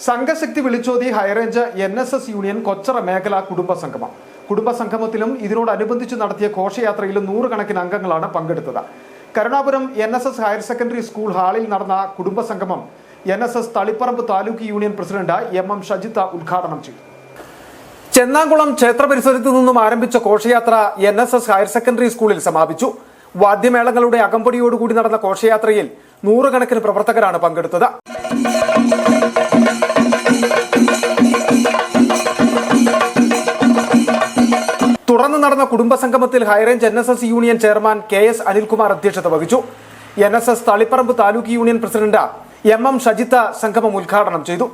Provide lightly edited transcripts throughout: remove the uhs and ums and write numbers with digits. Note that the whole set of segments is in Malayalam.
സംഘശക്തി വിളിച്ചോതി ഹൈറേഞ്ച് NSS യൂണിയൻ കൊച്ചറ മേഖല കുടുംബസംഗമം. കുടുംബസംഗമത്തിലും ഇതിനോടനുബന്ധിച്ച് നടത്തിയ ഘോഷയാത്രയിലും നൂറുകണക്കിന് അംഗങ്ങളാണ് പങ്കെടുത്തത്. Karunapuram NSS higher secondary school ഹാളിൽ നടന്ന കുടുംബസംഗമം NSS Taliparamba taluk union president MM ഷജിത്ത ഉദ്ഘാടനം ചെയ്തു. ചെന്നാംകുളം ക്ഷേത്ര പരിസരത്തു നിന്നും ആരംഭിച്ച ഘോഷയാത്ര NSS ഹയർ സെക്കൻഡറി സ്കൂളിൽ സമാപിച്ചു. വാദ്യമേളങ്ങളുടെ അകമ്പടിയോടുകൂടി നടന്ന ഘോഷയാത്രയിൽ നൂറുകണക്കിന് പ്രവർത്തകരാണ് പങ്കെടുത്തത്. തുടർന്ന് നടന്ന കുടുംബസംഗമത്തിൽ high range NSS union chairman KS Anilkumar അധ്യക്ഷത വഹിച്ചു. NSS Taliparamba taluk union president MM Shajith സംഗമം ഉദ്ഘാടനം ചെയ്തു.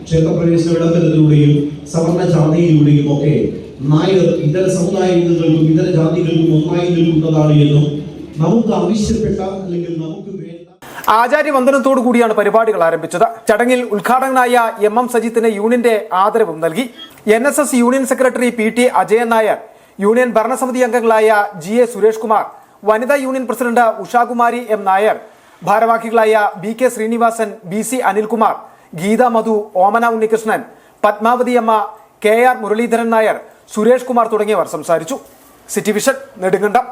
ക്ഷേത്രപ്രവേശന വിളംബരത്തിലൂടെയും സവർണ ജാതിയിലൂടെയും ഒക്കെ നായർ ഇതര സമുദായങ്ങൾക്കും ഇതര ജാതികൾക്കും ഒന്നായി നിൽക്കുന്നതാണ് എന്നും നമുക്ക് ആവശ്യപ്പെട്ട അല്ലെങ്കിൽ നമുക്ക് വേണ്ട ആചാര്യവന്ദനത്തോടു കൂടിയാണ് പരിപാടികൾ ആരംഭിച്ചത്. ചടങ്ങിൽ ഉദ്ഘാടകനായ MM സജിത്തിന് യൂണിയന്റെ ആദരവും നൽകി. NSS union secretary PT Ajayan Nair, union ഭരണസമിതി അംഗങ്ങളായ GA സുരേഷ് കുമാർ, വനിതാ union president Ushakumari M Nair, ഭാരവാഹികളായ BK ശ്രീനിവാസൻ, BC അനിൽകുമാർ, ഗീത മധു, ഓമന ഉണ്ണികൃഷ്ണൻ, പത്മാവതി അമ്മ, KR മുരളീധരൻ നായർ, സുരേഷ് കുമാർ തുടങ്ങിയവർ സംസാരിച്ചു. City vision, Nedumkandam.